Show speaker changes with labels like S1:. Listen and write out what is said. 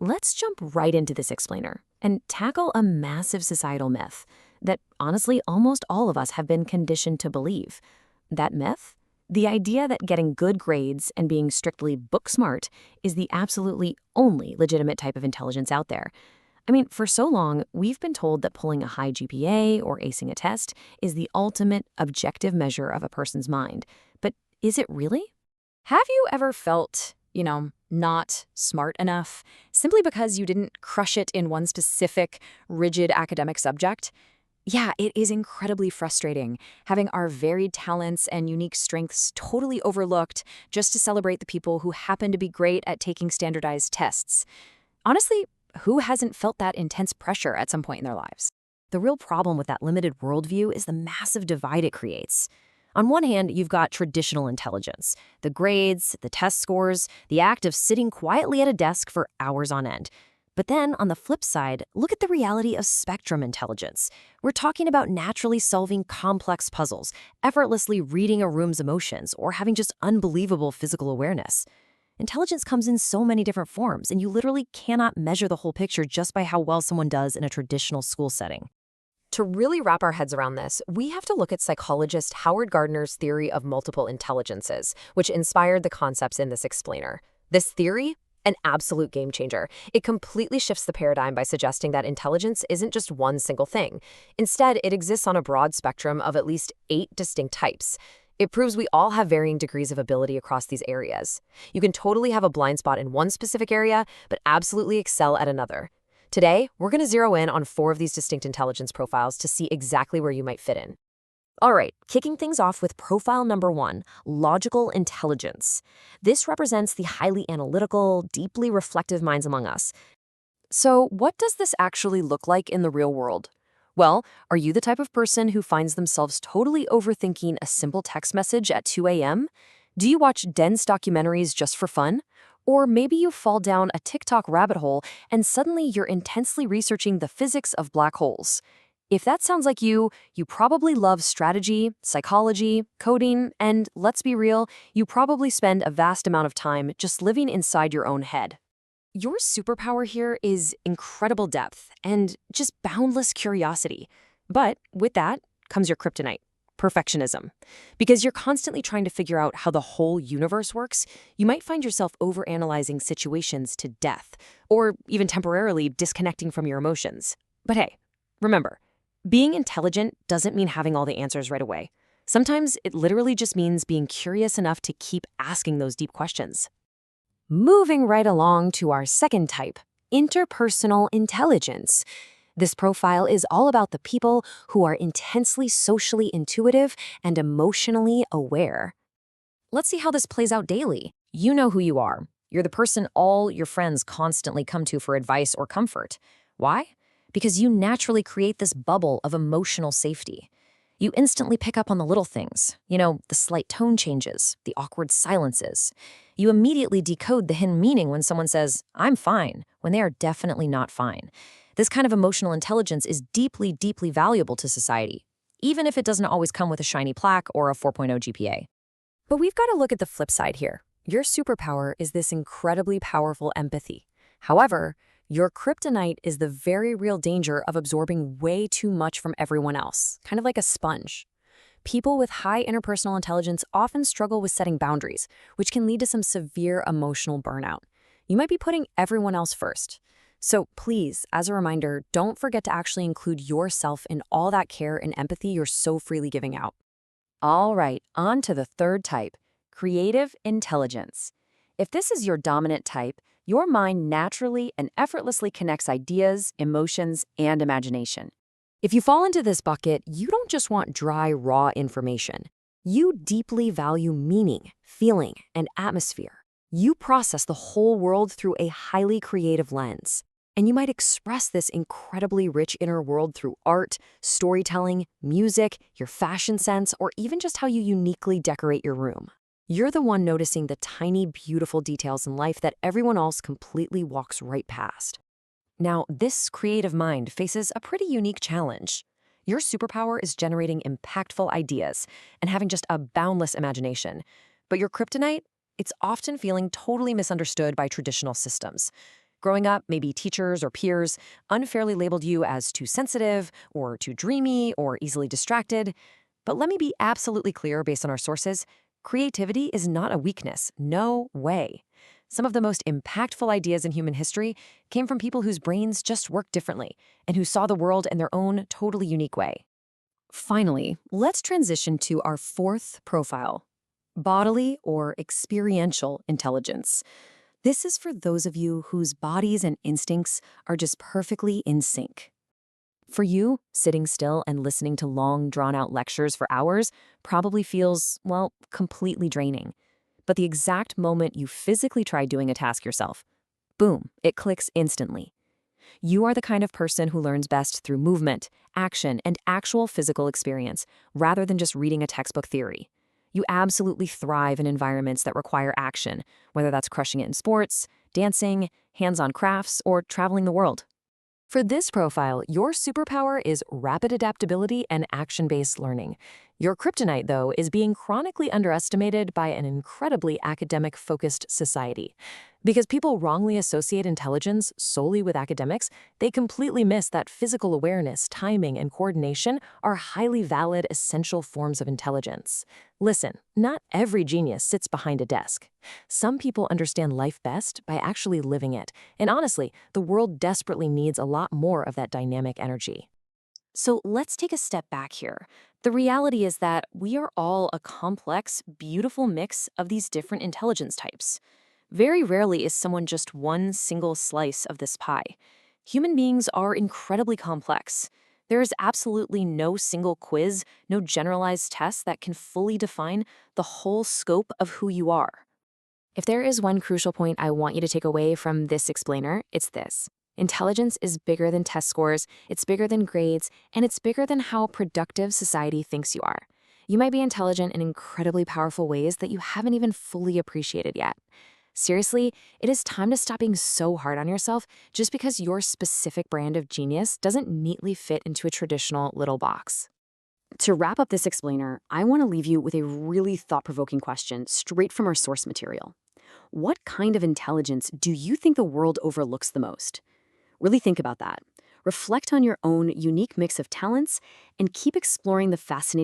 S1: Let's jump right into this explainer and tackle a massive societal myth that honestly almost all of us have been conditioned to believe. That myth? The idea that getting good grades and being strictly book smart is the absolutely only legitimate type of intelligence out there. I mean, for so long, we've been told that pulling a high GPA or acing a test is the ultimate objective measure of a person's mind. But is it really?
S2: Have you ever felt, not smart enough simply because you didn't crush it in one specific, rigid academic subject? Yeah, it is incredibly frustrating having our varied talents and unique strengths totally overlooked just to celebrate the people who happen to be great at taking standardized tests. Honestly, who hasn't felt that intense pressure at some point in their lives?
S1: The real problem with that limited worldview is the massive divide it creates. On one hand, you've got traditional intelligence, the grades, the test scores, the act of sitting quietly at a desk for hours on end. But then, on the flip side, look at the reality of spectrum intelligence. We're talking about naturally solving complex puzzles, effortlessly reading a room's emotions, or having just unbelievable physical awareness. Intelligence comes in so many different forms, and you literally cannot measure the whole picture just by how well someone does in a traditional school setting.
S3: To really wrap our heads around this, we have to look at psychologist Howard Gardner's theory of multiple intelligences, which inspired the concepts in this explainer. This theory? An absolute game changer. It completely shifts the paradigm by suggesting that intelligence isn't just one single thing. Instead, it exists on a broad spectrum of at least 8 distinct types. It proves we all have varying degrees of ability across these areas. You can totally have a blind spot in one specific area, but absolutely excel at another. Today, we're going to zero in on 4 of these distinct intelligence profiles to see exactly where you might fit in.
S1: All right, kicking things off with profile number 1, logical intelligence. This represents the highly analytical, deeply reflective minds among us. So, what does this actually look like in the real world? Well, are you the type of person who finds themselves totally overthinking a simple text message at 2 a.m.? Do you watch dense documentaries just for fun? Or maybe you fall down a TikTok rabbit hole and suddenly you're intensely researching the physics of black holes. If that sounds like you probably love strategy, psychology, coding, and let's be real, you probably spend a vast amount of time just living inside your own head. Your superpower here is incredible depth and just boundless curiosity. But with that comes your kryptonite, perfectionism. Because you're constantly trying to figure out how the whole universe works, you might find yourself overanalyzing situations to death, or even temporarily disconnecting from your emotions. But hey, remember, being intelligent doesn't mean having all the answers right away. Sometimes it literally just means being curious enough to keep asking those deep questions. Moving right along to our second type, interpersonal intelligence. This profile is all about the people who are intensely socially intuitive and emotionally aware. Let's see how this plays out daily. You know who you are. You're the person all your friends constantly come to for advice or comfort. Why? Because you naturally create this bubble of emotional safety. You instantly pick up on the little things, the slight tone changes, the awkward silences. You immediately decode the hidden meaning when someone says, "I'm fine," when they are definitely not fine. This kind of emotional intelligence is deeply, deeply valuable to society, even if it doesn't always come with a shiny plaque or a 4.0 GPA. But we've got to look at the flip side here. Your superpower is this incredibly powerful empathy. However, your kryptonite is the very real danger of absorbing way too much from everyone else, kind of like a sponge. People with high interpersonal intelligence often struggle with setting boundaries, which can lead to some severe emotional burnout. You might be putting everyone else first. So please, as a reminder, don't forget to actually include yourself in all that care and empathy you're so freely giving out. All right, on to the third type, creative intelligence. If this is your dominant type, your mind naturally and effortlessly connects ideas, emotions, and imagination. If you fall into this bucket, you don't just want dry, raw information. You deeply value meaning, feeling, and atmosphere. You process the whole world through a highly creative lens. And you might express this incredibly rich inner world through art, storytelling, music, your fashion sense, or even just how you uniquely decorate your room. You're the one noticing the tiny, beautiful details in life that everyone else completely walks right past. Now, this creative mind faces a pretty unique challenge. Your superpower is generating impactful ideas and having just a boundless imagination. But your kryptonite? It's often feeling totally misunderstood by traditional systems. Growing up, maybe teachers or peers unfairly labeled you as too sensitive or too dreamy or easily distracted. But let me be absolutely clear based on our sources. Creativity is not a weakness. No way. Some of the most impactful ideas in human history came from people whose brains just worked differently and who saw the world in their own totally unique way. Finally, let's transition to our fourth profile, bodily or experiential intelligence. This is for those of you whose bodies and instincts are just perfectly in sync. For you, sitting still and listening to long, drawn-out lectures for hours probably feels, well, completely draining. But the exact moment you physically try doing a task yourself, boom, it clicks instantly. You are the kind of person who learns best through movement, action, and actual physical experience, rather than just reading a textbook theory. You absolutely thrive in environments that require action, whether that's crushing it in sports, dancing, hands-on crafts, or traveling the world. For this profile, your superpower is rapid adaptability and action-based learning. Your kryptonite, though, is being chronically underestimated by an incredibly academic-focused society. Because people wrongly associate intelligence solely with academics, they completely miss that physical awareness, timing, and coordination are highly valid, essential forms of intelligence. Listen, not every genius sits behind a desk. Some people understand life best by actually living it, and honestly, the world desperately needs a lot more of that dynamic energy. So let's take a step back here. The reality is that we are all a complex, beautiful mix of these different intelligence types. Very rarely is someone just one single slice of this pie. Human beings are incredibly complex. There is absolutely no single quiz, no generalized test that can fully define the whole scope of who you are.
S2: If there is one crucial point I want you to take away from this explainer, it's this. Intelligence is bigger than test scores, it's bigger than grades, and it's bigger than how productive society thinks you are. You might be intelligent in incredibly powerful ways that you haven't even fully appreciated yet. Seriously, it is time to stop being so hard on yourself just because your specific brand of genius doesn't neatly fit into a traditional little box. To wrap up this explainer, I want to leave you with a really thought-provoking question straight from our source material. What kind of intelligence do you think the world overlooks the most? Really think about that. Reflect on your own unique mix of talents and keep exploring the fascinating